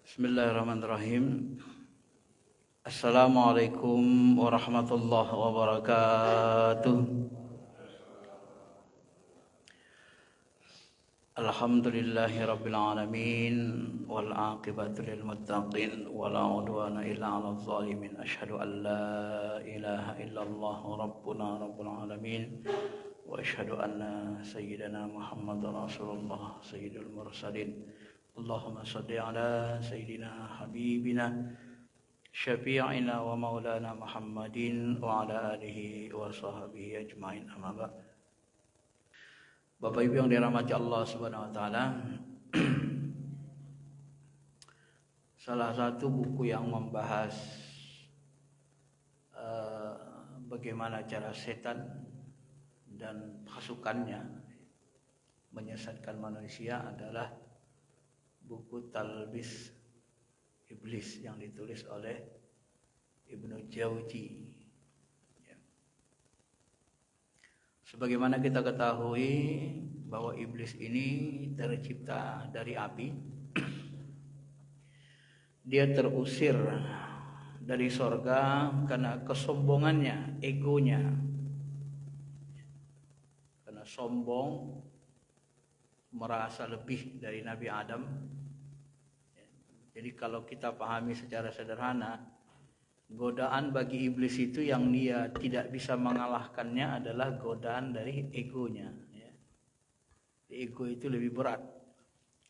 Bismillahirrahmanirrahim. Assalamualaikum warahmatullahi wabarakatuh. Alhamdulillahi rabbil alamin wal aqibatu lil muttaqin wala udwana illa 'alal zalimin. Asyhadu an la ilaha illallah rabbuna rabbul alamin wa asyhadu anna sayyidana Muhammadar Rasulullah sayyidul mursalin. Allahumma salli ala sayyidina habibina syafi'ina wa maulana Muhammadin wa ala alihi wa sahbihi ajma'in, amma ba'd. Bapak Ibu yang dirahmati Allah Subhanahu wa taala, salah satu buku yang membahas bagaimana cara setan dan pasukannya menyesatkan manusia adalah buku Talbis Iblis yang ditulis oleh Ibnu Jauzi. Sebagaimana kita ketahui bahwa iblis ini tercipta dari api. Dia terusir dari sorga karena kesombongannya, egonya. Karena sombong, merasa lebih dari Nabi Adam. Jadi kalau kita pahami secara sederhana, godaan bagi iblis itu yang dia tidak bisa mengalahkannya adalah godaan dari egonya. Ego itu lebih berat.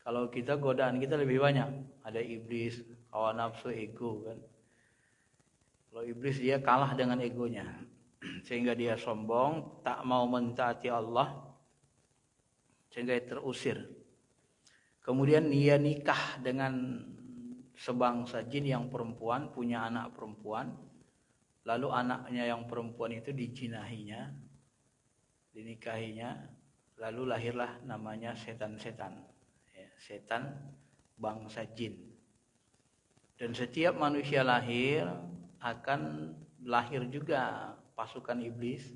Kalau kita, godaan kita lebih banyak. Ada iblis, hawa nafsu, ego kan. Kalau iblis dia kalah dengan egonya, sehingga dia sombong, tak mau mentaati Allah, sehingga dia terusir. Kemudian dia nikah dengan sebangsa jin yang perempuan, punya anak perempuan. Lalu anaknya yang perempuan itu dijinahinya, dinikahinya, lalu lahirlah namanya setan-setan, setan bangsa jin. Dan setiap manusia lahir akan lahir juga pasukan iblis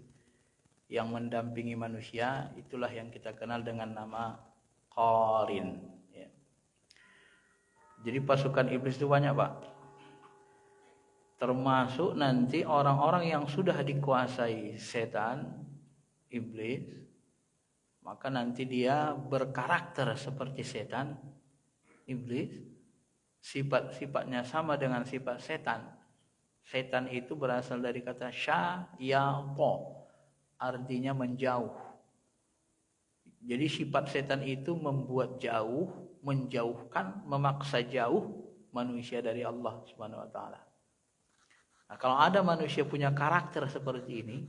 yang mendampingi manusia. Itulah yang kita kenal dengan nama Qarin. Jadi pasukan iblis itu banyak, Pak. Termasuk nanti orang-orang yang sudah dikuasai setan, iblis, maka nanti dia berkarakter seperti setan, iblis. Sifat-sifatnya sama dengan sifat setan. Setan itu berasal dari kata syayato, artinya menjauh. Jadi sifat setan itu membuat jauh, menjauhkan, memaksa jauh manusia dari Allah Subhanahu wa taala. Nah, kalau ada manusia punya karakter seperti ini,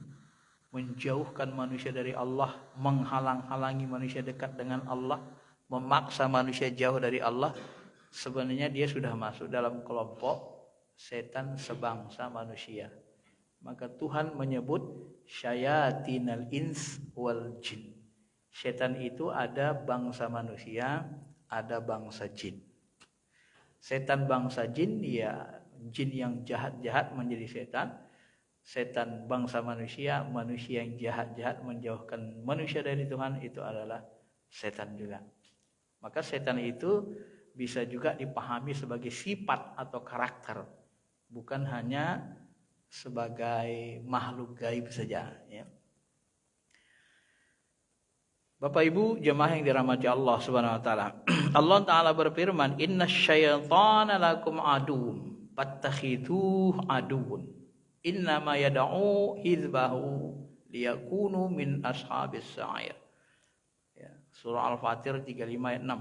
menjauhkan manusia dari Allah, menghalang-halangi manusia dekat dengan Allah, memaksa manusia jauh dari Allah, sebenarnya dia sudah masuk dalam kelompok setan sebangsa manusia. Maka Tuhan menyebut syayatinal ins wal jin. Setan itu ada bangsa manusia, ada bangsa jin. Setan bangsa jin, ya jin yang jahat-jahat menjadi setan. Setan bangsa manusia, manusia yang jahat-jahat menjauhkan manusia dari Tuhan, itu adalah setan juga. Maka setan itu bisa juga dipahami sebagai sifat atau karakter, bukan hanya sebagai makhluk gaib saja, ya. Bapak Ibu jemaah yang dirahmati Allah Subhanahu wa taala. Allah taala berfirman, "Innasyaitana lakum aduwwun fattakhidhuhu aduwwun. Innama yad'u hizbahu liyakunu min ashabis sa'ir." Ya, surah Al-Fatir 35 ayat 6.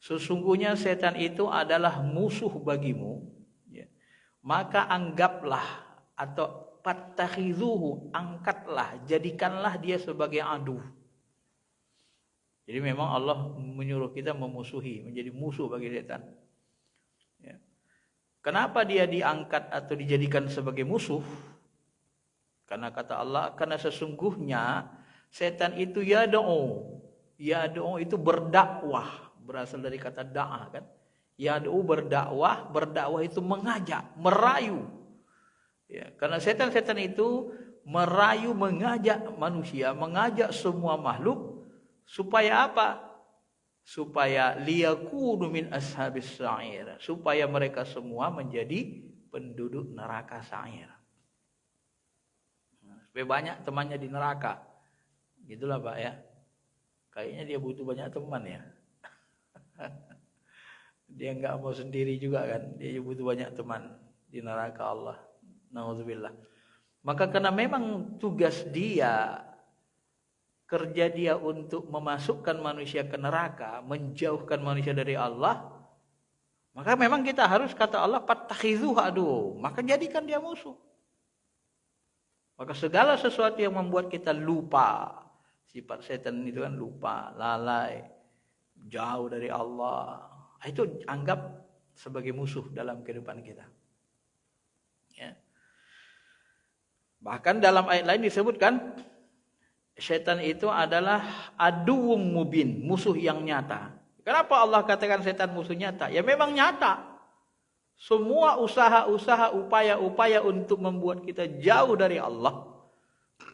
Sesungguhnya setan itu adalah musuh bagimu, ya. Maka anggaplah atau fattakhidhuhu, angkatlah, jadikanlah dia sebagai adu. Jadi memang Allah menyuruh kita memusuhi, menjadi musuh bagi setan. Ya. Kenapa dia diangkat atau dijadikan sebagai musuh? Karena kata Allah, karena sesungguhnya setan itu yad'u. Yad'u itu berdakwah, berasal dari kata da'ah kan. Yad'u berdakwah, berdakwah itu mengajak, merayu. Ya, karena setan-setan itu merayu, mengajak manusia, mengajak semua makhluk. Supaya apa? supaya liyakunu min ashabis sa'ir, supaya mereka semua menjadi penduduk neraka sa'ir. Supaya banyak temannya di neraka. Gitulah Pak ya. Kayaknya dia butuh banyak teman ya. Dia nggak mau sendiri juga kan. Dia butuh banyak teman di neraka Allah. Nauzubillah. Maka karena memang tugas dia, kerja dia untuk memasukkan manusia ke neraka, menjauhkan manusia dari Allah, maka memang kita harus, kata Allah, fattakhidhuhu adu, maka jadikan dia musuh. Maka segala sesuatu yang membuat kita lupa, sifat setan itu kan lupa, lalai, jauh dari Allah, itu anggap sebagai musuh dalam kehidupan kita. Ya. Bahkan dalam ayat lain disebutkan setan itu adalah aduwwum mubin, musuh yang nyata. Kenapa Allah katakan setan musuh nyata? Ya memang nyata. Semua usaha-usaha, upaya-upaya untuk membuat kita jauh dari Allah,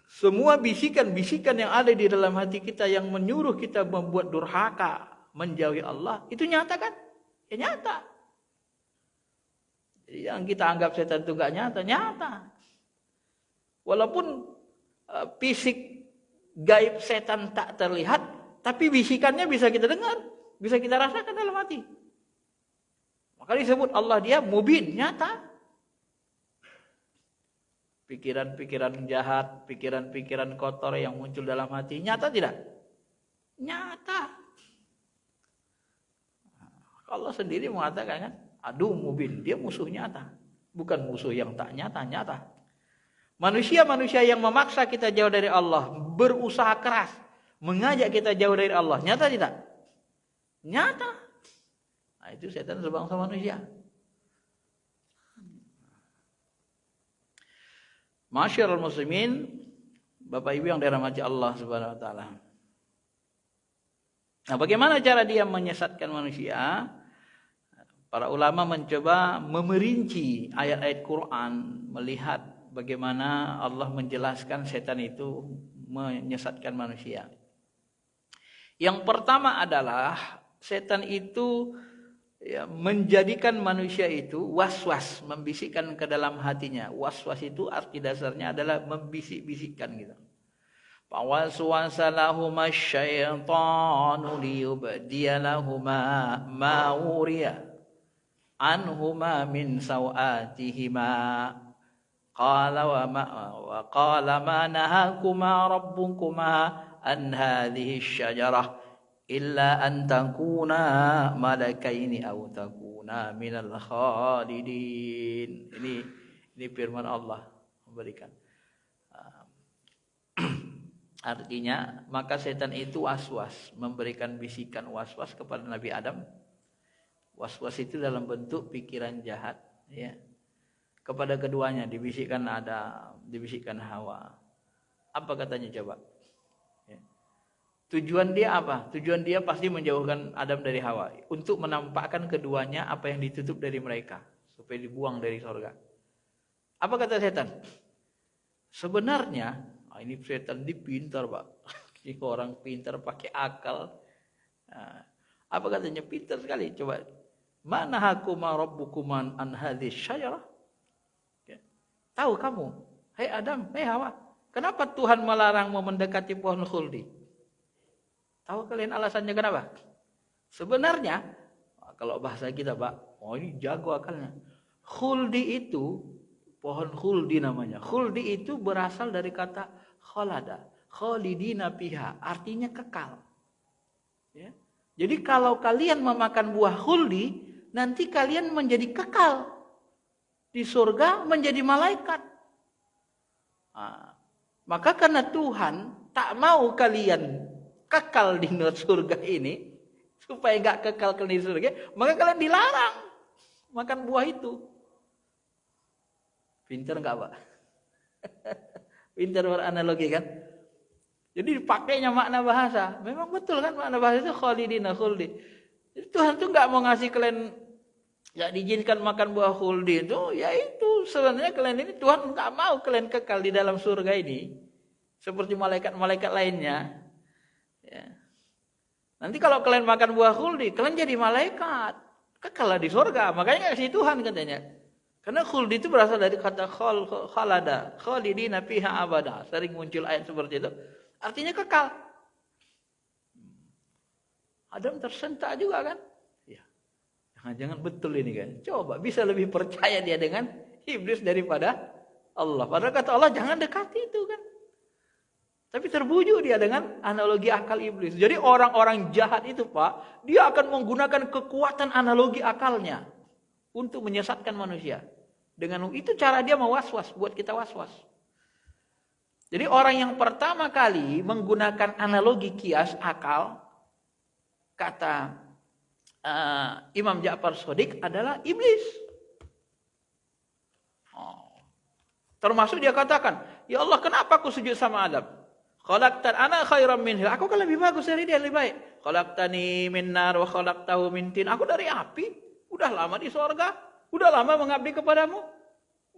semua bisikan-bisikan yang ada di dalam hati kita yang menyuruh kita membuat durhaka, menjauhi Allah, itu nyata kan? Ya nyata. Jadi yang kita anggap setan itu enggak nyata, nyata. Walaupun fisik gaib setan tak terlihat, tapi bisikannya bisa kita dengar, bisa kita rasakan dalam hati. Maka disebut Allah dia mubin, nyata. Pikiran-pikiran jahat, pikiran-pikiran kotor yang muncul dalam hati, nyata tidak? Nyata. Allah sendiri mengatakan kan, aduh mubin, dia musuh nyata. Bukan musuh yang tak nyata, nyata. Manusia-manusia yang memaksa kita jauh dari Allah, berusaha keras, mengajak kita jauh dari Allah, nyata tidak? Nyata. Nah, itu setan sebangsa manusia. Masyarul muslimin, Bapak Ibu yang dirahmati Allah Subhanahu wa taala. Nah, bagaimana cara dia menyesatkan manusia? Para ulama mencoba memerinci ayat-ayat Quran, melihat bagaimana Allah menjelaskan setan itu menyesatkan manusia. Yang pertama adalah setan itu ya, menjadikan manusia itu was-was, membisikkan ke dalam hatinya. Was-was itu arti dasarnya adalah membisik-bisikkan gitu. Fawaswasa lahuma syaitanu liyubdiya lahuma ma wuriya anhuma min sawatihima. Qala wa qala ma nahakuma rabbukuma an hadhihi syajarah illa an takuna malakaini aw takuna minal khalidin. Ini firman Allah memberikan. Artinya, maka setan itu waswas, memberikan bisikan waswas kepada Nabi Adam. Waswas itu dalam bentuk pikiran jahat, ya. Kepada keduanya dibisikkan Adam, dibisikkan Hawa. Apa katanya coba? Ya. Tujuan dia apa? Tujuan dia pasti menjauhkan Adam dari Hawa, untuk menampakkan keduanya apa yang ditutup dari mereka, supaya dibuang dari surga. Apa kata setan? Sebenarnya ini setan ini pintar Pak. Ini orang pintar pakai akal. Nah, apa katanya? Pintar sekali. Coba. Mana hakuma rabbukuman an hadhihi syajarah? Ya. Tahu kamu? Hai Adam, hai Hawa. Kenapa Tuhan melarangmu mendekati pohon khuldi? Tahu kalian alasannya kenapa? Sebenarnya, kalau bahasa kita Pak, oh ini jago akalnya. Khuldi itu, pohon khuldi namanya. Khuldi itu berasal dari kata khalada, khalidina fiha, artinya kekal. Ya. Jadi kalau kalian memakan buah khuldi, nanti kalian menjadi kekal di surga, menjadi malaikat. Nah, maka karena Tuhan tak mau kalian kekal di surga ini, supaya gak kekal di surga, maka kalian dilarang makan buah itu. Pintar gak Pak? Pintar beranalogi kan? Jadi dipakainya makna bahasa. Memang betul kan makna bahasa itu khalidina khuldi. Jadi Tuhan tuh nggak mau ngasih kalian, nggak diizinkan makan buah khuldi itu, ya itu sebenarnya kalian ini Tuhan nggak mau kalian kekal di dalam surga ini seperti malaikat-malaikat lainnya. Ya. Nanti kalau kalian makan buah khuldi, kalian jadi malaikat. Kekal di surga. Makanya kasih Tuhan katanya. Karena khuldi itu berasal dari kata khalada. Khalidina fiha abada. Sering muncul ayat seperti itu. Artinya kekal. Adam tersentak juga kan? Ya. Jangan-jangan betul ini kan. Coba bisa lebih percaya dia dengan iblis daripada Allah. Padahal kata Allah jangan dekati itu kan. Tapi terbujuk dia dengan analogi akal iblis. Jadi orang-orang jahat itu Pak, dia akan menggunakan kekuatan analogi akalnya untuk menyesatkan manusia. Dengan itu cara dia mewaswas, buat kita waswas. Jadi orang yang pertama kali menggunakan analogi kias akal, kata Imam Ja'far Shadiq adalah iblis. Termasuk dia katakan, ya Allah kenapa aku sujud sama Adam? Khalaqtan ana khairam minhu. Aku kan lebih bagus dari dia, lebih baik. Khalaqtani min nar wa khalaqtahu min tin. Aku dari api, udah lama di sorga, udah lama mengabdi kepadamu.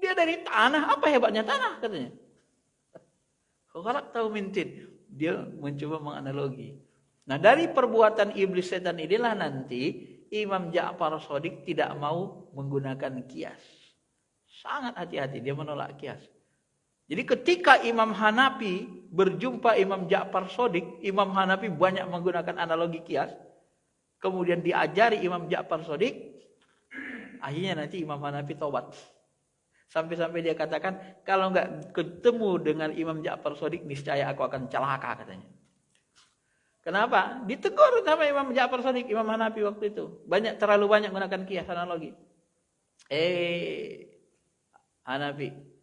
Dia dari tanah, apa hebatnya tanah katanya. Khalaqtahu min tin. Dia mencoba menganalogi. Nah, dari perbuatan iblis setan inilah nanti Imam Ja'far Shadiq tidak mau menggunakan kias. Sangat hati-hati dia menolak kias. Jadi ketika Imam Hanafi berjumpa Imam Ja'far Shadiq, Imam Hanafi banyak menggunakan analogi kias. Kemudian diajari Imam Ja'far Shadiq, akhirnya nanti Imam Hanafi tobat. Sampai-sampai dia katakan, kalau nggak ketemu dengan Imam Ja'far Shadiq, niscaya aku akan celaka katanya. Kenapa? Ditegur sama Imam Ja'far Shadiq, Imam Hanafi waktu itu. Terlalu banyak menggunakan kias analogi. Hanafi.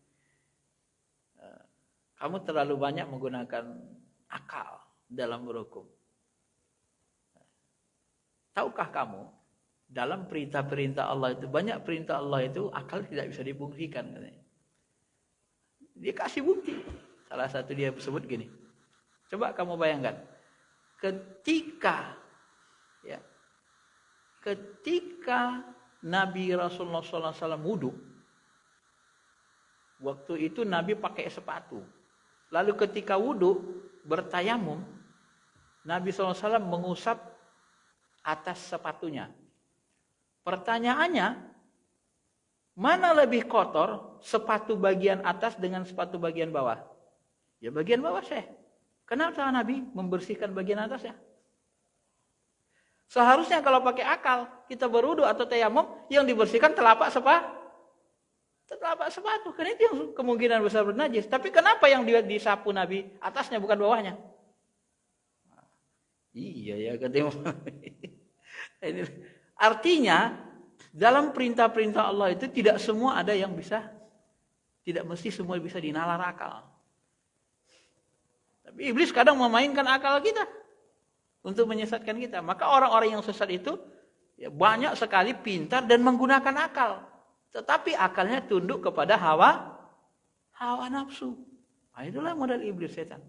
Kamu terlalu banyak menggunakan akal dalam berhukum. Tahukah kamu, dalam perintah-perintah Allah itu, banyak perintah Allah itu akal tidak bisa difungsikan. Dia kasih bukti. Salah satu dia sebut gini. Coba kamu bayangkan. Ketika Nabi Rasulullah SAW wudhu, waktu itu Nabi pakai sepatu. Lalu ketika wudhu bertayamum, Nabi SAW mengusap atas sepatunya. Pertanyaannya, mana lebih kotor sepatu bagian atas dengan sepatu bagian bawah? Ya bagian bawah Syekh. Kenapa Nabi membersihkan bagian atasnya? Seharusnya kalau pakai akal, kita berwudhu atau tayamum, yang dibersihkan telapak sepatu, kan itu yang kemungkinan besar bernajis. Tapi kenapa yang disapu Nabi atasnya bukan bawahnya? Iya ya katanya. Artinya dalam perintah-perintah Allah itu tidak semua ada yang bisa, tidak mesti semua bisa dinalar akal. Tapi iblis kadang memainkan akal kita untuk menyesatkan kita. Maka orang-orang yang sesat itu ya, banyak sekali pintar dan menggunakan akal. Tetapi akalnya tunduk kepada hawa nafsu. Nah, itulah model iblis setan.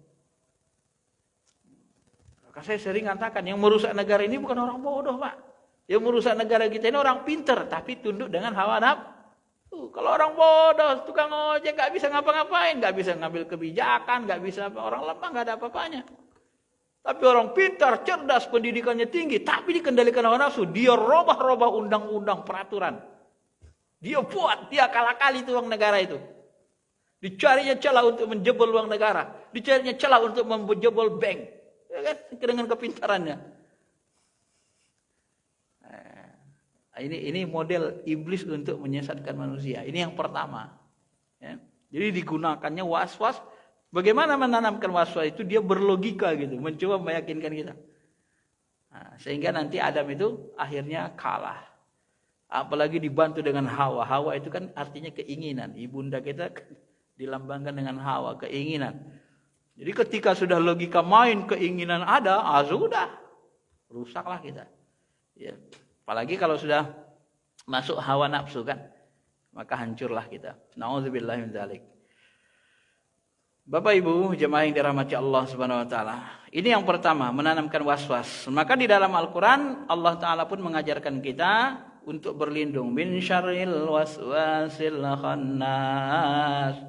Maka saya sering katakan, yang merusak negara ini bukan orang bodoh, Pak. Yang merusak negara kita ini orang pintar, tapi tunduk dengan hawa nafsu. Kalau orang bodoh, tukang ojek, nggak bisa ngapa-ngapain, nggak bisa ngambil kebijakan, nggak bisa orang lemah, nggak ada apa-apanya. Tapi orang pintar, cerdas, pendidikannya tinggi, tapi dikendalikan hawa nafsu. Dia robah-robah undang-undang, peraturan. Dia buat, dia akal-akali itu uang negara itu. Dicarinya celah untuk menjebol uang negara. Dicarinya celah untuk menjebol bank. Ya kan? Dengan kepintarannya. Nah, ini model iblis untuk menyesatkan manusia. Ini yang pertama. Ya. Jadi digunakannya was-was. Bagaimana menanamkan was-was itu? Dia berlogika gitu. Mencoba meyakinkan kita. Nah, sehingga nanti Adam itu akhirnya kalah. Apalagi dibantu dengan Hawa. Hawa itu kan artinya keinginan. Ibunda kita dilambangkan dengan Hawa, keinginan. Jadi ketika sudah logika main, keinginan ada, sudah. Rusaklah kita. Ya. Apalagi kalau sudah masuk hawa nafsu kan. Maka hancurlah kita. Na'udzubillah min dzalik. Bapak Ibu jemaah yang dirahmati Allah Subhanahu wa taala. Ini yang pertama, menanamkan was-was. Maka di dalam Al-Qur'an Allah taala pun mengajarkan kita untuk berlindung min syarril waswasil khannas.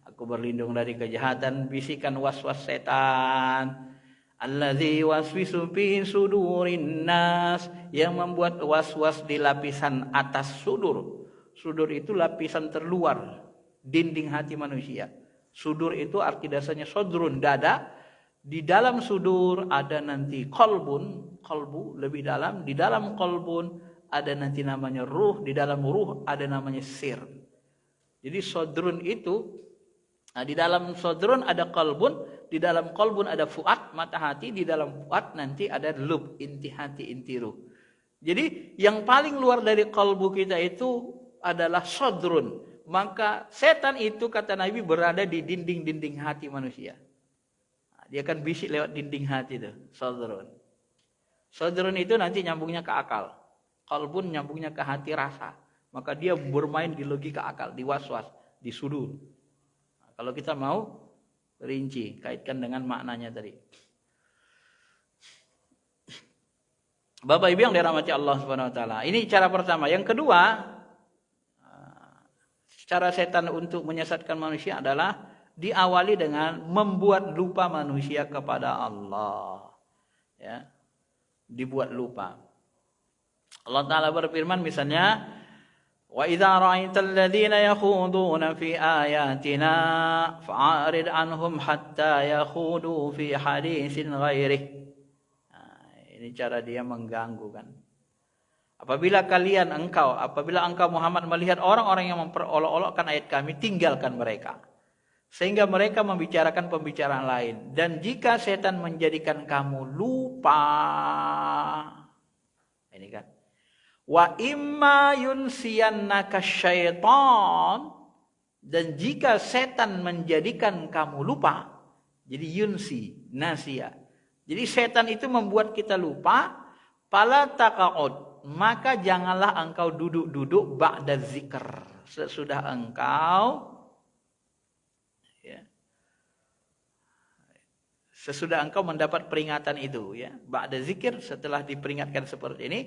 Aku berlindung dari kejahatan bisikan was-was setan. Allazi waswisu fi sudurin nas, yang membuat was-was di lapisan atas sudur. Sudur itu lapisan terluar dinding hati manusia. Sudur itu arti dasarnya sodrun, dada. Di dalam sudur ada nanti kolbun, kolbu lebih dalam. Di dalam kolbun ada nanti namanya ruh. Di dalam ruh ada namanya sir. Jadi sodrun itu, nah di dalam sodrun ada kolbun. Di dalam kolbun ada fuad, mata hati. Di dalam fuad nanti ada lub, inti hati, inti ruh. Jadi yang paling luar dari kolbu kita itu adalah sodrun. Maka setan itu kata Nabi berada di dinding-dinding hati manusia. Dia akan bisik lewat dinding hati itu, sodrun. Sodrun itu nanti nyambungnya ke akal. Kolbun nyambungnya ke hati rasa. Maka dia bermain di logika akal, di was-was, di sudur. Nah, kalau kita mau rinci, kaitkan dengan maknanya tadi. Bapak Ibu yang dirahmati Allah Subhanahu wa taala. Ini cara pertama. Yang kedua, cara setan untuk menyesatkan manusia adalah diawali dengan membuat lupa manusia kepada Allah. Ya. Dibuat lupa. Allah Ta'ala berfirman misalnya, wa idza ra'aital ladzina yakhuduna fi ayatina fa'arid anhum hatta yakhudu fi haditsin ghairih. Nah, ini cara dia mengganggu kan. Apabila engkau Muhammad melihat orang-orang yang memperolok-olokkan ayat kami, tinggalkan mereka. Sehingga mereka membicarakan pembicaraan lain. Dan jika setan menjadikan kamu lupa, ini kan, wa imma yunsiyannaka syaitan, dan jika setan menjadikan kamu lupa, jadi yunsi, nasia. Jadi setan itu membuat kita lupa, fala taqa'ud, maka janganlah engkau duduk-duduk ba'da zikr, sesudah engkau sesudah engkau mendapat peringatan itu, ya. Ba'da zikir, setelah diperingatkan seperti ini,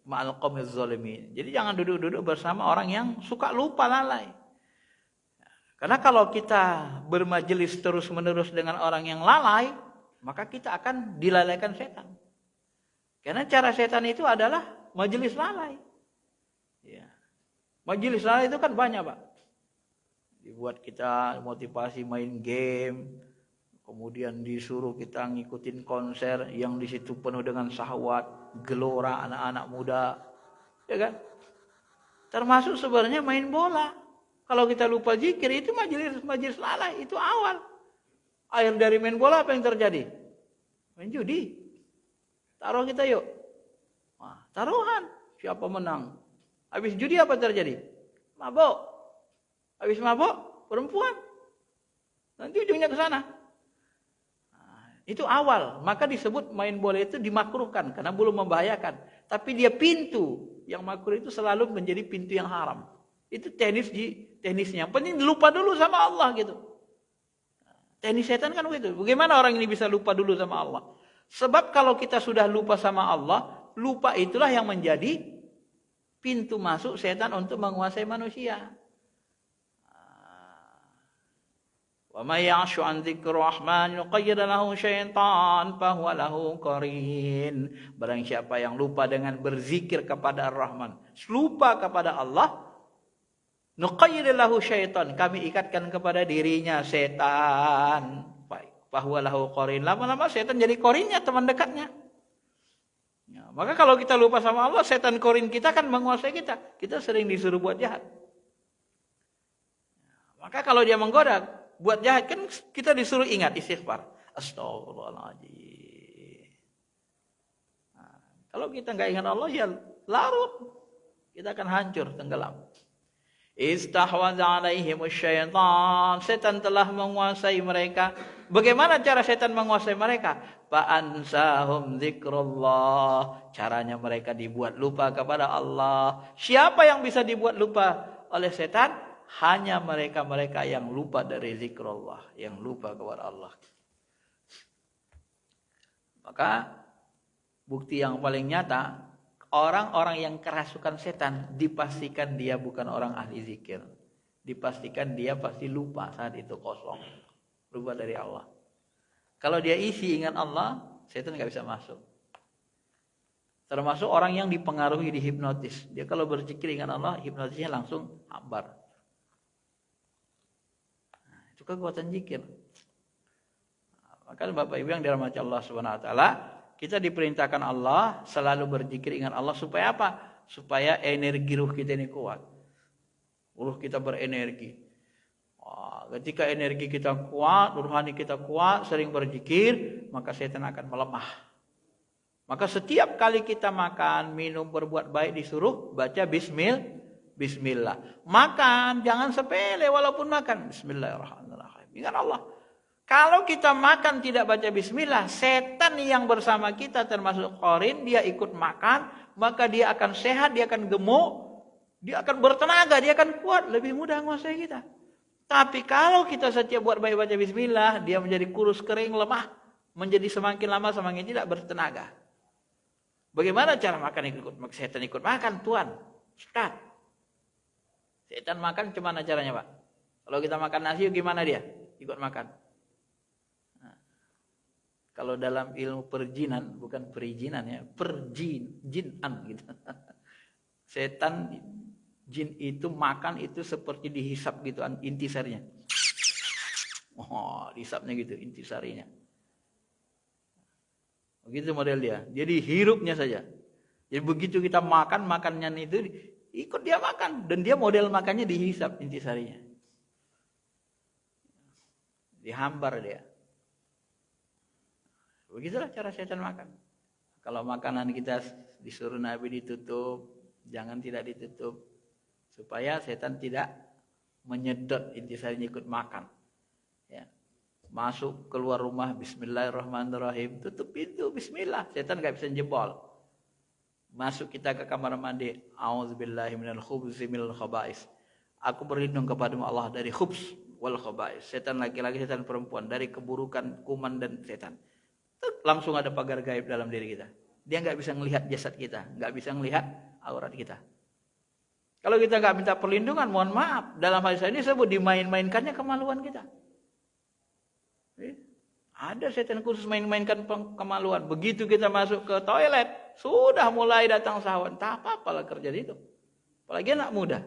ma'al qaumiz zalimin. Jadi jangan duduk-duduk bersama orang yang suka lupa lalai. Karena kalau kita bermajelis terus-menerus dengan orang yang lalai, maka kita akan dilalaikan setan. Karena cara setan itu adalah majelis lalai. Ya. Majelis lalai itu kan banyak, Pak. Dibuat kita motivasi main game, kemudian disuruh kita ngikutin konser yang di situ penuh dengan syahwat, gelora anak-anak muda, ya kan? Termasuk sebenarnya main bola. Kalau kita lupa zikir, itu majelis lalai, itu awal. Akhir dari main bola apa yang terjadi? Main judi. Taruh kita yuk. Nah, taruhan, siapa menang? Habis judi apa terjadi? Mabok. Habis mabok, perempuan. Nanti ujungnya ke sana. Itu awal, maka disebut main bola itu dimakruhkan karena belum membahayakan. Tapi dia pintu yang makruh itu selalu menjadi pintu yang haram. Itu teknisnya. Yang penting lupa dulu sama Allah gitu. Teknis setan kan begitu. Bagaimana orang ini bisa lupa dulu sama Allah? Sebab kalau kita sudah lupa sama Allah, lupa itulah yang menjadi pintu masuk setan untuk menguasai manusia. Wa may ya'shu 'an dzikri rahman yuqayyid lahu syaitan fa huwa lahu qarin. Barang siapa yang lupa dengan berzikir kepada Ar-Rahman, lupa kepada Allah, nuqayyid lahu syaitan, kami ikatkan kepada dirinya setan. Fa huwa lahu qarin. Lama-lama setan jadi qarinnya, teman dekatnya. Ya, maka kalau kita lupa sama Allah, setan qarin kita kan menguasai kita. Kita sering disuruh buat jahat. Maka kalau dia menggoda buat jahat, kan kita disuruh ingat istighfar. Astagfirullahaladzim. Nah, kalau kita nggak ingat Allah, ya larut. Kita akan hancur, tenggelam. Istahwadza alaihimus syaitan. Setan telah menguasai mereka. Bagaimana cara setan menguasai mereka? Fa'ansahum dzikrullah. Caranya mereka dibuat lupa kepada Allah. Siapa yang bisa dibuat lupa oleh setan? Hanya mereka-mereka yang lupa dari zikrullah, yang lupa kepada Allah. Maka bukti yang paling nyata, orang-orang yang kerasukan setan dipastikan dia bukan orang ahli zikir. Dipastikan dia pasti lupa saat itu, kosong, lupa dari Allah. Kalau dia isi ingat Allah, setan nggak bisa masuk. Termasuk orang yang dipengaruhi, dihipnotis. Dia kalau berzikir ingat Allah, hipnotisnya langsung hambar. Nah, itu kekuatan zikir. Maka Bapak Ibu yang dirahmati Allah Subhanahu wa taala, kita diperintahkan Allah selalu berzikir ingat Allah supaya apa? Supaya energi ruh kita ini kuat. Ruh kita berenergi. Ketika energi kita kuat, rohani kita kuat, sering berzikir, maka setan akan melemah. Maka setiap kali kita makan, minum, berbuat baik disuruh baca bismillah. Makan, jangan sepele walaupun makan. Bismillahirrahmanirrahim. Ingat Allah. Kalau kita makan tidak baca bismillah, setan yang bersama kita termasuk qarin, dia ikut makan, maka dia akan sehat, dia akan gemuk, dia akan bertenaga, dia akan kuat, lebih mudah menguasai kita. Tapi kalau kita setiap buat baik baca bismillah, dia menjadi kurus, kering, lemah, menjadi semakin lama semakin tidak bertenaga. Bagaimana cara makan ikut setan ikut makan, Tuan? Ustaz. Setan makan gimana caranya, Pak? Kalau kita makan nasi gimana dia? Ikut makan. Nah, kalau dalam ilmu perjinan, bukan perizinan ya, jinan gitu. Setan jin itu makan itu seperti dihisap gitu intisarinya. Oh, dihisapnya gitu intisarinya. Begitu model dia. Jadi hirupnya saja. Jadi begitu kita makan, makannya itu ikut dia makan. Dan dia model makannya dihisap intisarinya. Dihambar dia. Begitulah cara setan makan. Kalau makanan kita disuruh Nabi ditutup, jangan tidak ditutup. Supaya setan tidak menyedot intisarinya ikut makan. Ya. Masuk keluar rumah bismillahirrahmanirrahim, tutup pintu bismillah, setan enggak bisa jebol. Masuk kita ke kamar mandi, auzubillahi minal khubzi minal khaba'is. Aku berlindung kepadamu Allah dari khubz wal khaba'is. Setan laki-laki, setan perempuan, dari keburukan, kuman dan setan. Langsung ada pagar gaib dalam diri kita. Dia enggak bisa melihat jasad kita, enggak bisa melihat aurat kita. Kalau kita enggak minta perlindungan, mohon maaf, dalam hadis ini disebut dimain-mainkannya kemaluan kita. Ada setan khusus main-mainkan kemaluan. Begitu kita masuk ke toilet, sudah mulai datang syahwat. Tak apa-apalah kerja itu. Apalagi anak muda.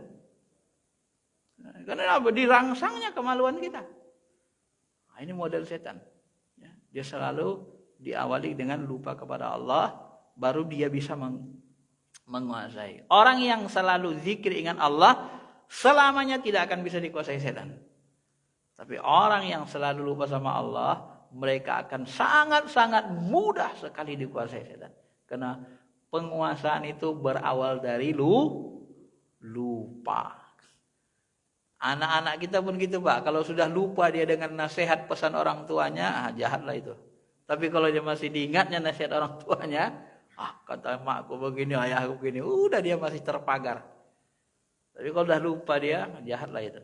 Karena dirangsangnya kemaluan kita. Nah, ini model setan. Dia selalu diawali dengan lupa kepada Allah, baru dia bisa menguasai. Orang yang selalu zikir ingat Allah, selamanya tidak akan bisa dikuasai setan. Tapi orang yang selalu lupa sama Allah, mereka akan sangat-sangat mudah sekali dikuasai setan. Karena penguasaan itu berawal dari lupa. Anak-anak kita pun gitu, Pak. Kalau sudah lupa dia dengan nasihat pesan orang tuanya, jahatlah itu. Tapi kalau dia masih diingatnya nasihat orang tuanya, kata makku begini, ayahku begini, udah dia masih terpagar. Tapi kalau sudah lupa dia, jahatlah itu.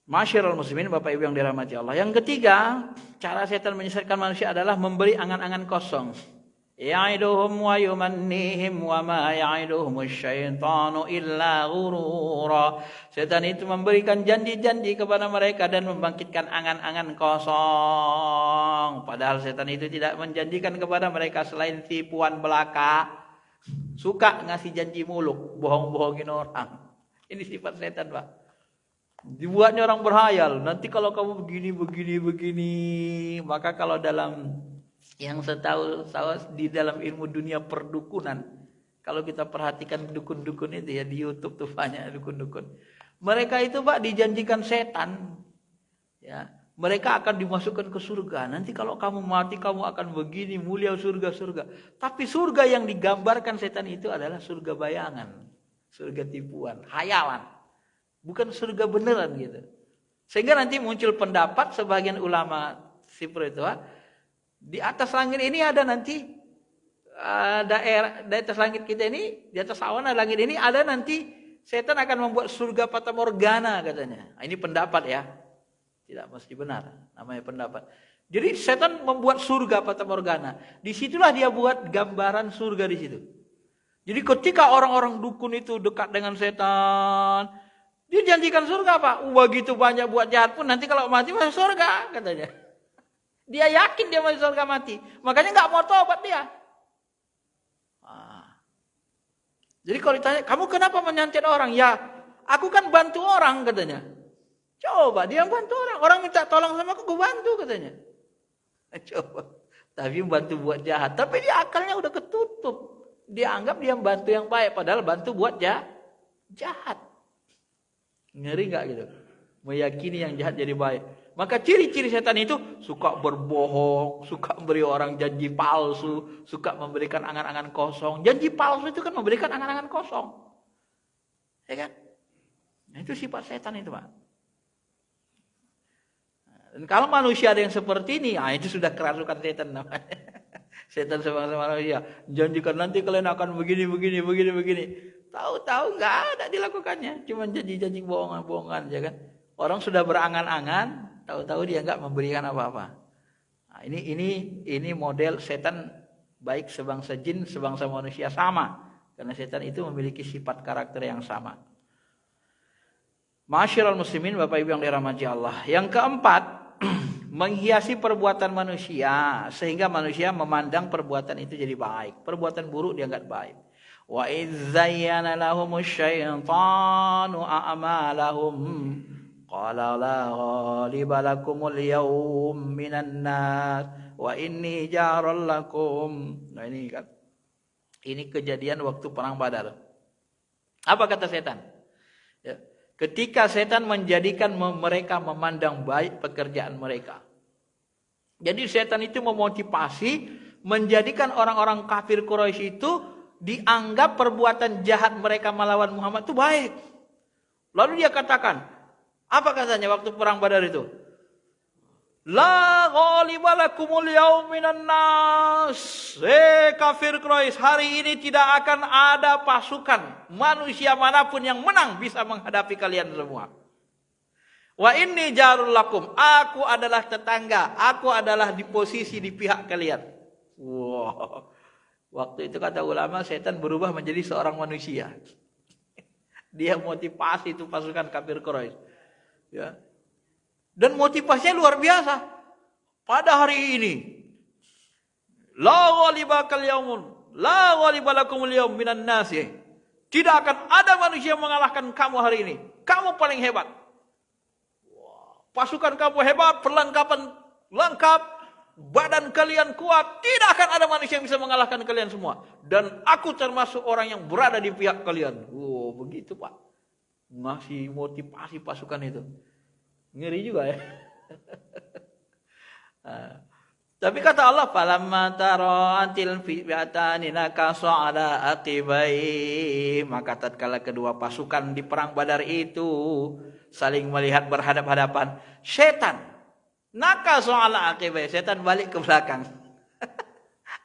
Masyarul muslimin, Bapak Ibu yang dirahmati Allah. Yang ketiga, cara setan menyesatkan manusia adalah memberi angan-angan kosong. Ya'iduhum wa yumannihim wa ma ya'iduhumus syaitanu illa ghurura. Setan itu memberikan janji-janji kepada mereka dan membangkitkan angan-angan kosong. Padahal setan itu tidak menjanjikan kepada mereka selain tipuan belaka. Suka ngasih janji muluk, bohong-bohongin orang. Ini sifat setan, Pak. Dibuatnya orang berhayal. Nanti kalau kamu begini. Maka kalau dalam yang setahu di dalam ilmu dunia perdukunan, kalau kita perhatikan dukun-dukun itu ya di YouTube tuh banyak dukun-dukun. Mereka itu, Pak, dijanjikan setan. Ya, mereka akan dimasukkan ke surga. Nanti kalau kamu mati kamu akan begini, mulia surga-surga. Tapi surga yang digambarkan setan itu adalah surga bayangan, surga tipuan, hayalan. Bukan surga beneran gitu. Sehingga nanti muncul pendapat sebagian ulama spiritual, di atas langit ini ada nanti daerah di atas langit kita ini, di atas awan langit ini ada nanti setan akan membuat surga fata morgana katanya. Nah, ini pendapat ya. Tidak mesti benar, namanya pendapat. Jadi setan membuat surga fata morgana. Disitulah dia buat gambaran surga di situ. Jadi ketika orang-orang dukun itu dekat dengan setan, dia janjikan surga, Pak. Begitu banyak buat jahat pun nanti kalau mati masuk surga katanya. Dia yakin dia masuk surga mati. Makanya nggak mau tobat dia. Jadi kalau ditanya, kamu kenapa menyantet orang? Ya, aku kan bantu orang katanya. Coba dia bantu orang. Orang minta tolong sama aku bantu katanya. Coba. Tapi bantu buat jahat. Tapi dia akalnya udah ketutup. Dia anggap dia bantu yang baik. Padahal bantu buat jahat. Ngeri nggak gitu? Meyakini yang jahat jadi baik. Maka ciri-ciri setan itu suka berbohong, suka memberi orang janji palsu, suka memberikan angan-angan kosong. Janji palsu itu kan memberikan angan-angan kosong. Ya kan? Nah, itu sifat setan itu, Pak. Dan kalau manusia ada yang seperti ini, itu sudah kerasukan setan namanya. Setan sebangsa manusia. Janjikan nanti kalian akan begini. Tahu-tahu nggak ada dilakukannya. Cuma janji-janji bohongan-bohongan, ya kan? Orang sudah berangan-angan, tahu-tahu dia nggak memberikan apa-apa. Nah, ini model setan baik sebangsa jin, sebangsa manusia sama. Karena setan itu memiliki sifat karakter yang sama. Ma'asyiral muslimin, Bapak Ibu yang dirahmati Allah. Yang keempat, menghiasi perbuatan manusia sehingga manusia memandang perbuatan itu jadi baik. Perbuatan buruk dianggap baik. Wa idz zayyana lahumusy syaitanu a'malahum qala la ghaliba lakumul yawm minan nas wa inni jarul lakum. Nah ini kan. Ini kejadian waktu perang Badar. Apa kata setan? Ya. Ketika setan menjadikan mereka memandang baik pekerjaan mereka. Jadi setan itu memotivasi menjadikan orang-orang kafir Quraisy itu dianggap perbuatan jahat mereka melawan Muhammad itu baik. Lalu dia katakan, apa katanya waktu perang Badar itu? La ghaliba lakumul yaum minan nas. Kafir Quraisy, hari ini tidak akan ada pasukan manusia manapun yang menang bisa menghadapi kalian semua. Wa inni jarul lakum. Aku adalah tetangga, aku adalah di posisi di pihak kalian. Wow. Waktu itu kata ulama setan berubah menjadi seorang manusia. Dia motivasi itu pasukan kafir Quraisy. Ya. Dan motivasinya luar biasa. Pada hari ini, la ghalibakal yaumun, la ghalibalakumul yaum minan nas. Tidak akan ada manusia yang mengalahkan kamu hari ini. Kamu paling hebat. Pasukan kamu hebat, perlengkapan lengkap, badan kalian kuat. Tidak akan ada manusia yang bisa mengalahkan kalian semua. Dan aku termasuk orang yang berada di pihak kalian. Begitu Pak. Masih motivasi pasukan itu. Ngeri juga ya. Tapi kata Allah, falamma tara'atil fi'atani nakasa ala aqibai. Maka tatkala kedua pasukan di perang Badar itu saling melihat berhadap-hadapan, setan nakasa ala aqibai, setan balik ke belakang.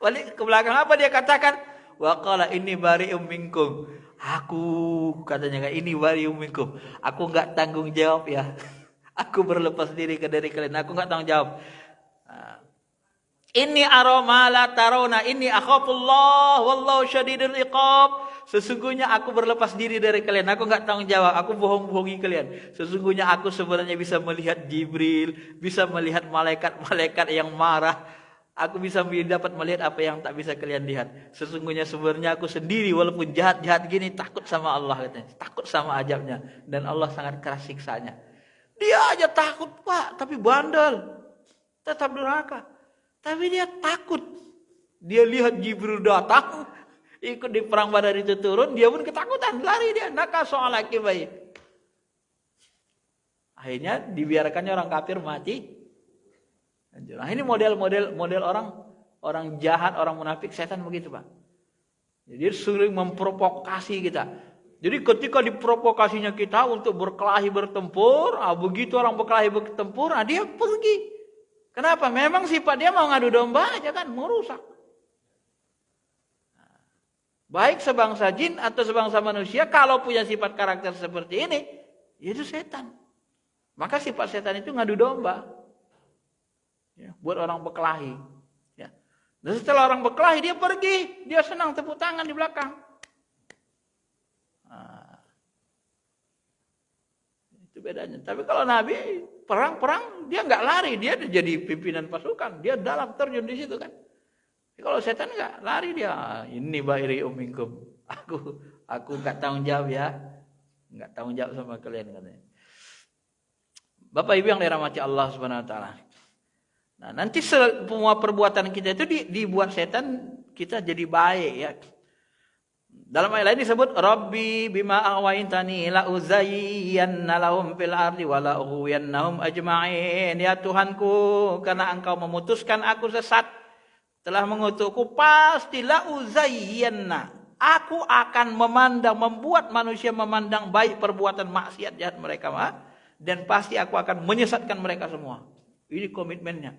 Balik ke belakang, apa dia katakan? Wa qala inni bari'um minkum. Aku katanya ini bari'um minkum. Aku enggak tanggung jawab ya. Aku berlepas diri ke dari kalian. Aku enggak tanggung jawab. Inni arama la tarawna inni akhafullah wallahu syadidul iqab. Sesungguhnya aku berlepas diri dari kalian. Aku enggak tanggung jawab. Aku bohong-bohongi kalian. Sesungguhnya aku sebenarnya bisa melihat Jibril, bisa melihat malaikat-malaikat yang marah. Aku bisa dapat melihat apa yang tak bisa kalian lihat. Sesungguhnya sebenarnya aku sendiri walaupun jahat-jahat gini takut sama Allah katanya. Takut sama azabnya dan Allah sangat keras siksanya. Dia aja takut Pak, tapi bandel. Tetap durhaka. Tapi dia takut. Dia lihat Jibril datang, ikut di perang Badar itu turun, dia pun ketakutan, lari dia. Naka soal akibai. Akhirnya dibiarkannya orang kafir mati. Nah ini model orang jahat, orang munafik, setan begitu Pak. Jadi sering memprovokasi kita. Jadi ketika diprovokasinya kita untuk berkelahi bertempur, begitu orang berkelahi bertempur, dia pergi. Kenapa? Memang sifat dia mau ngadu domba aja kan, mau rusak. Baik sebangsa jin atau sebangsa manusia, kalau punya sifat karakter seperti ini, itu setan. Maka sifat setan itu ngadu domba. Ya, buat orang berkelahi. Ya. Dan setelah orang berkelahi, dia pergi. Dia senang tepuk tangan di belakang. Itu bedanya. Tapi kalau Nabi perang dia nggak lari, dia jadi pimpinan pasukan, dia dalam terjun di situ kan. Kalau setan nggak lari dia. Ini bairi minkum. Aku nggak tanggung jawab ya, nggak tanggung jawab sama kalian katanya. Bapak Ibu yang dirahmati Allah Subhanahu Wa Taala. Nah, nanti semua perbuatan kita itu dibuat setan kita jadi baik ya. Dalam ayat lain disebut Rabbi bima aghwaytani la uzayyanna lahum fil ardi wa la ughwiyannahum ajma'in. Ya Tuhanku, karena Engkau memutuskan aku sesat, telah mengutukku, pasti la uzayyanna. Aku akan membuat manusia memandang baik perbuatan maksiat jahat mereka, dan pasti aku akan menyesatkan mereka semua. Ini komitmennya.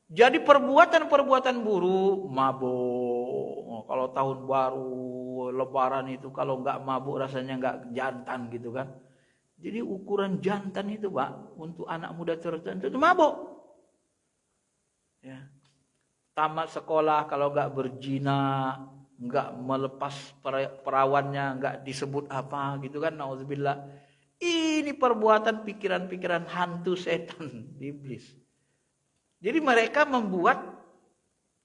Jadi perbuatan-perbuatan buruk, mabuk, kalau tahun baru, Lebaran itu kalau nggak mabuk rasanya nggak jantan gitu kan. Jadi ukuran jantan itu Pak untuk anak muda tertentu itu mabuk. Ya. Tamat sekolah kalau nggak berzina, nggak melepas perawannya, nggak disebut apa gitu kan. Nauzubillah. Ini perbuatan pikiran-pikiran hantu setan iblis. Jadi mereka membuat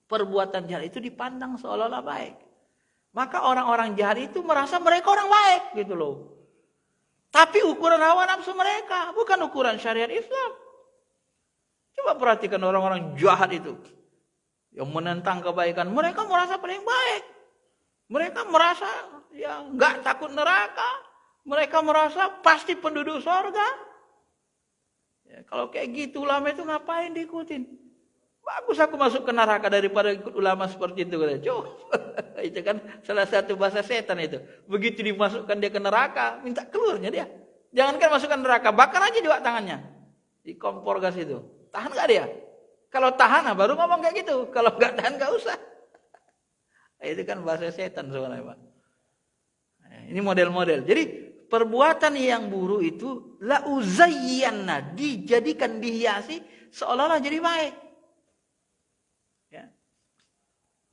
perbuatan jahat itu dipandang seolah-olah baik. Maka orang-orang jahat itu merasa mereka orang baik gitu loh. Tapi ukuran hawa nafsu mereka, bukan ukuran syariat Islam. Coba perhatikan orang-orang jahat itu. Yang menentang kebaikan, mereka merasa paling baik. Mereka merasa ya nggak takut neraka. Mereka merasa pasti penduduk surga. Ya, kalau kayak gitu ulama itu ngapain diikutin? Bagus aku masuk ke neraka daripada ikut ulama seperti itu. Coba. Itu kan salah satu bahasa setan itu. Begitu dimasukkan dia ke neraka, minta keluarnya dia. Jangankan masukkan neraka, bakar aja juga tangannya. Di kompor gas itu. Tahan gak dia? Kalau tahan, baru ngomong kayak gitu. Kalau gak tahan, gak usah. Itu kan bahasa setan sebenarnya, Pak. Ini model-model. Jadi perbuatan yang buruk itu la uzayyanna, dijadikan, dihiasi seolah-olah jadi baik. Ya.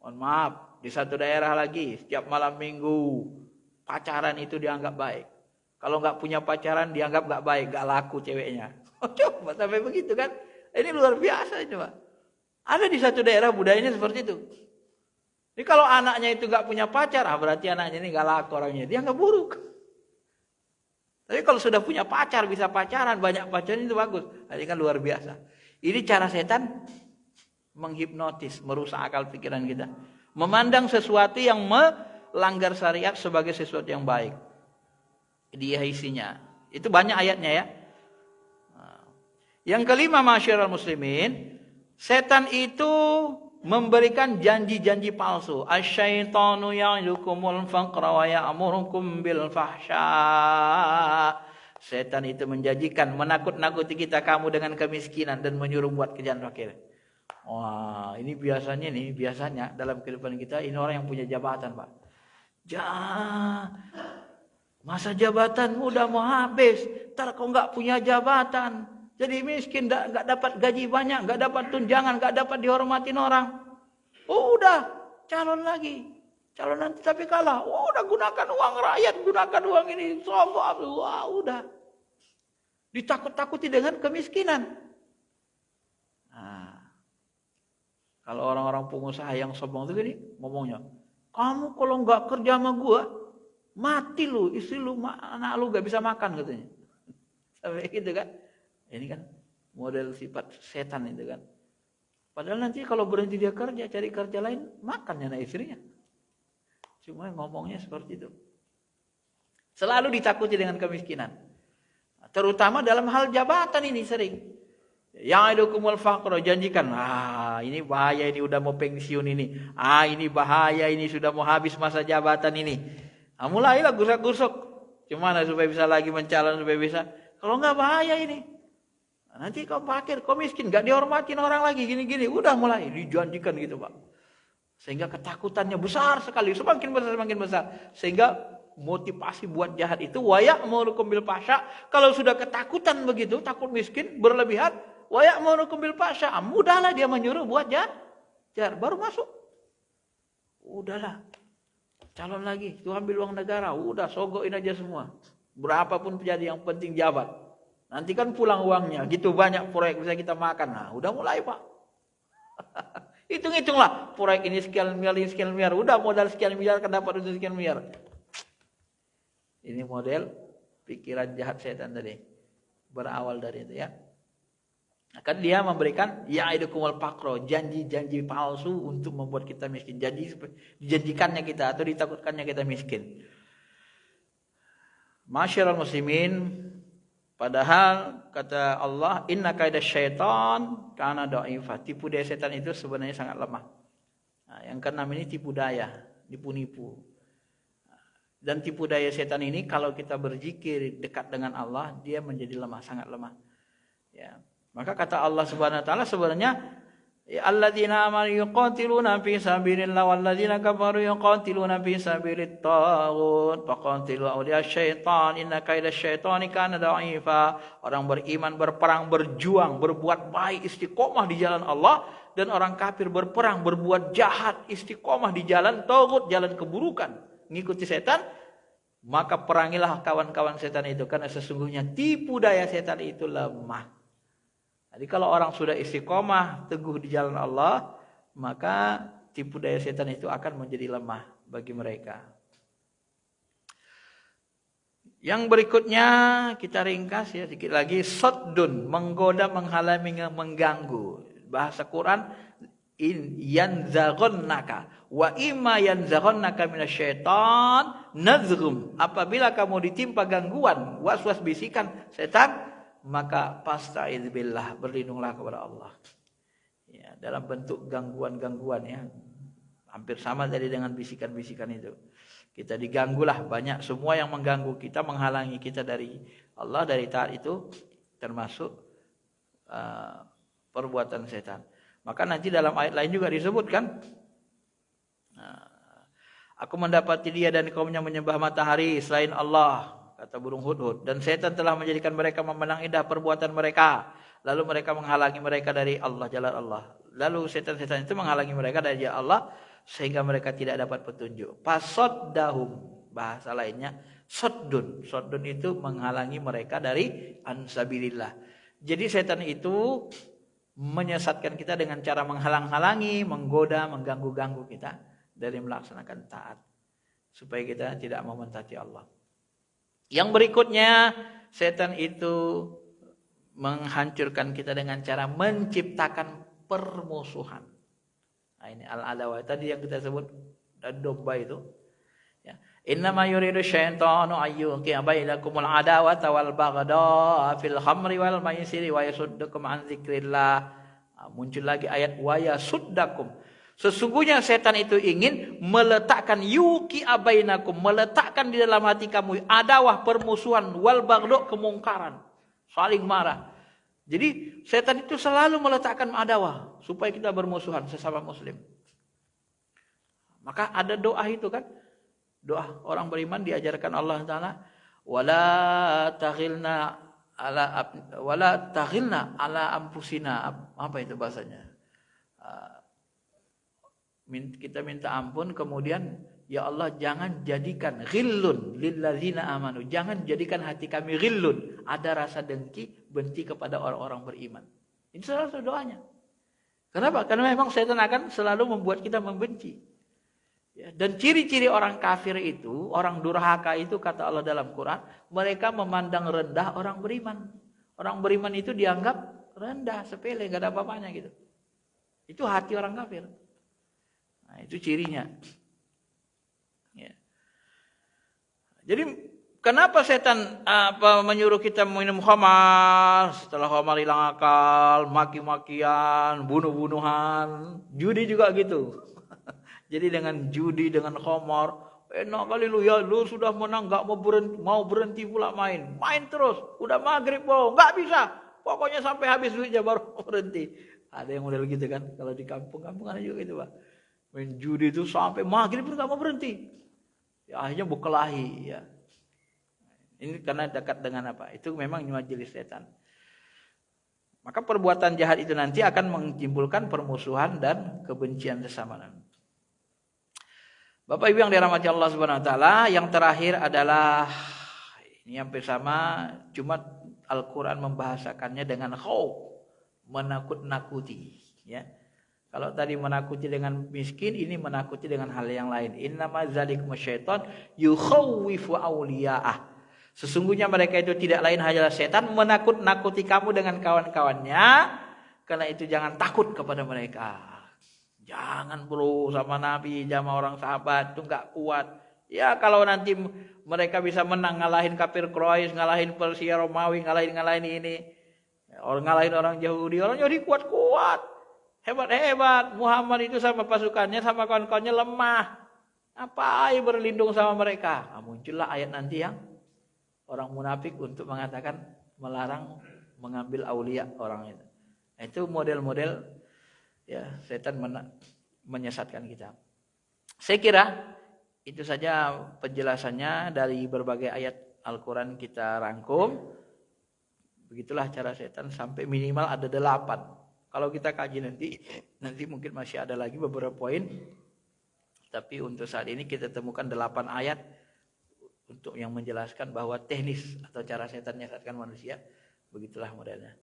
Mohon maaf, di satu daerah lagi setiap malam minggu pacaran itu dianggap baik. Kalau nggak punya pacaran dianggap nggak baik, nggak laku ceweknya. Coba sampai begitu kan? Ini luar biasa coba. Ada di satu daerah budayanya seperti itu. Jadi kalau anaknya itu nggak punya pacar, berarti anaknya ini nggak laku orangnya. Dia nggak buruk. Tapi kalau sudah punya pacar, bisa pacaran, banyak pacaran itu bagus. Ini kan luar biasa. Ini cara setan menghipnotis, merusak akal pikiran kita. Memandang sesuatu yang melanggar syariat sebagai sesuatu yang baik. Dia isinya. Itu banyak ayatnya ya. Yang kelima, masyarakat muslimin, setan itu memberikan janji-janji palsu. Asyaitanu ya'idukumul faqra wa ya'murukum bil fahsya. Setan itu menjanjikan, menakut-nakuti kita, kamu dengan kemiskinan dan menyuruh buat kejahatan fakir. Wah, ini biasanya dalam kehidupan kita ini orang yang punya jabatan, Pak. Masa jabatanmu udah mau habis, ntar kau nggak punya jabatan, jadi miskin, nggak dapat gaji banyak, nggak dapat tunjangan, nggak dapat dihormatin orang. Oh udah, calon lagi, calon nanti tapi kalah. Oh udah, gunakan uang rakyat, gunakan uang ini, sombong. Wah udah, ditakut-takuti dengan kemiskinan. Kalau orang-orang pengusaha yang sombong itu gini ngomongnya, kamu kalau nggak kerja sama gua, mati lu, istri lu, anak lu gak bisa makan katanya. Sampai gitu kan? Ini kan model sifat setan itu kan. Padahal nanti kalau berhenti dia kerja, cari kerja lain, makannya anak istrinya. Cuma ngomongnya seperti itu. Selalu ditakuti dengan kemiskinan. Terutama dalam hal jabatan ini sering. Ya'idukumul faqra, janjikan. Ini bahaya, ini udah mau pensiun ini. Ini bahaya, ini sudah mau habis masa jabatan ini. Mulailah gusak-gusuk. Gimana supaya bisa lagi mencalon, supaya bisa. Kalau enggak bahaya ini. Nanti kau fakir, kau miskin, enggak dihormatin orang lagi, gini-gini. Udah mulai dijanjikan gitu, Pak. Sehingga ketakutannya besar sekali, semakin besar. Sehingga motivasi buat jahat itu wa ya'murukum bil fahsya. Kalau sudah ketakutan begitu, takut miskin berlebihan, wa ya'murukum bil fahsya, mudahlah dia menyuruh buat jahat. Baru masuk. Udahlah. Calon lagi, itu ambil uang negara, udah sogokin aja semua. Berapapun terjadi, yang penting jabat. Nanti kan pulang uangnya, gitu banyak proyek bisa kita makan. Nah, udah mulai Pak. Hitung-hitunglah, proyek ini sekian miliar, udah modal sekian miliar, kan dapat itu sekian miliar. Ini model pikiran jahat setan tadi. Berawal dari itu ya. Kan dia memberikan ya'idukumul faqra, janji-janji palsu untuk membuat kita miskin. Dijanjikannya kita atau ditakutkannya kita miskin. Masyarul muslimin, padahal kata Allah, inna kaidah syaitan kana dha'ifa. Tipu daya setan itu sebenarnya sangat lemah. Nah, yang keenam ini tipu daya, nipu-nipu. Dan tipu daya setan ini kalau kita berzikir dekat dengan Allah, dia menjadi lemah, sangat lemah. Ya. Maka kata Allah Subhanahu wa taala sebenarnya alladzina amanu yuqatiluna fi sabilillah walladzina kafaru yuqatiluna fi sabilit taghut faqatilu awliya syaitan inna kaida syaitani kana dha'ifa. Orang beriman berperang, berjuang, berbuat baik, istiqomah di jalan Allah, dan orang kafir berperang, berbuat jahat, istiqomah di jalan taghut, jalan keburukan, ngikuti setan. Maka perangilah kawan-kawan setan itu, karena sesungguhnya tipu daya setan itu lemah. Jadi kalau orang sudah istiqomah, teguh di jalan Allah, maka tipu daya setan itu akan menjadi lemah bagi mereka. Yang berikutnya kita ringkas ya sedikit lagi, saddun, menggoda, menghalangi, mengganggu. Bahasa Quran, in yanzaghannaka wa imma yanzaghannaka minasyaitan nazghum. Apabila kamu ditimpa gangguan, waswas bisikan setan, maka pasta'idz billah, berlindunglah kepada Allah. Ya, dalam bentuk gangguan-gangguan ya. Hampir sama tadi dengan bisikan-bisikan itu. Kita diganggulah banyak, semua yang mengganggu kita, menghalangi kita dari Allah, dari taat itu termasuk perbuatan setan. Maka nanti dalam ayat lain juga disebutkan, aku mendapati dia dan kaumnya menyembah matahari selain Allah, kata burung hudhud, dan setan telah menjadikan mereka memandang indah perbuatan mereka, lalu mereka menghalangi mereka dari Allah, jalan Allah. Lalu setan-setan itu menghalangi mereka dari jalan Allah sehingga mereka tidak dapat petunjuk. Fasaddahum, bahasa lainnya saddun. Saddun itu menghalangi mereka dari ansabilillah. Jadi setan itu menyesatkan kita dengan cara menghalang-halangi, menggoda, mengganggu-ganggu kita dari melaksanakan taat, supaya kita tidak mau mentaati Allah. Yang berikutnya, setan itu menghancurkan kita dengan cara menciptakan permusuhan. Nah, ini al-adawah tadi yang kita sebut domba itu. Ya. Innama yuridu syaitanu ayyuqi'a bainakumul adawata wal baghdha fil khamri wal maisiri wa yasuddukum an dzikrillah. Muncul lagi ayat wa yasuddakum. Sesungguhnya setan itu ingin meletakkan yuki abainakum, meletakkan di dalam hati kamu adawah, permusuhan, wal baghdha, kemungkaran, saling marah. Jadi setan itu selalu meletakkan adawah supaya kita bermusuhan sesama muslim. Maka ada doa itu kan, doa orang beriman diajarkan Allah Taala, wala taghilna ala anfusina. Apa itu bahasanya? Kita minta ampun, kemudian ya Allah jangan jadikan ghillun lilladzina amanu, jangan jadikan hati kami ghillun, ada rasa dengki, benci kepada orang-orang beriman. Ini salah satu doanya. Kenapa? Karena memang setan akan selalu membuat kita membenci. Ya, dan ciri-ciri orang kafir itu, orang durhaka itu, kata Allah dalam Quran, mereka memandang rendah orang beriman. Orang beriman itu dianggap rendah, sepele, gak ada apa-apanya gitu. Itu hati orang kafir. Nah, itu cirinya. Ya. Jadi kenapa setan menyuruh kita minum khamar, setelah khamar hilang akal, maki-makian, bunuh-bunuhan, judi juga gitu. Jadi dengan judi, dengan khamar, enak kali lu ya, lu sudah menang, nggak mau berhenti pula main terus, udah maghrib bro, nggak bisa, pokoknya sampai habis duitnya baru berhenti. Ada yang model gitu kan, kalau di kampung-kampung ada juga gitu Pak. Main judi itu sampai maghrib pun gak mau berhenti. Ya, akhirnya berkelahi. Ya. Ini karena dekat dengan apa? Itu memang majelis setan. Maka perbuatan jahat itu nanti akan menimbulkan permusuhan dan kebencian sesama. Bapak Ibu yang dirahmati Allah Subhanahu wa taala, yang terakhir adalah ini hampir sama, cuma Al-Quran membahasakannya dengan khauf, menakut-nakuti. Ya. Kalau tadi menakuti dengan miskin, ini menakuti dengan hal yang lain. Innama dzalikum syaiton yukhawwifu awliya'ah. Sesungguhnya mereka itu tidak lain hanyalah setan menakut-nakuti kamu dengan kawan-kawannya. Karena itu jangan takut kepada mereka. Jangan bro sama Nabi, sama orang sahabat itu nggak kuat. Ya kalau nanti mereka bisa menang ngalahin kafir Quraisy, ngalahin Persia Romawi, ngalahin ini, ngalahin orang Yahudi kuat-kuat. Hebat-hebat. Muhammad itu sama pasukannya, sama kawan-kawannya lemah. Apa aja berlindung sama mereka. Nah, muncullah ayat nanti yang orang munafik untuk mengatakan melarang mengambil aulia orang itu. Nah, itu model-model ya setan menyesatkan kita. Saya kira itu saja penjelasannya dari berbagai ayat Al-Quran kita rangkum. Begitulah cara setan sampai minimal ada 8. Kalau kita kaji nanti mungkin masih ada lagi beberapa poin. Tapi untuk saat ini kita temukan 8 ayat untuk yang menjelaskan bahwa teknis atau cara setan menyesatkan manusia. Begitulah modelnya.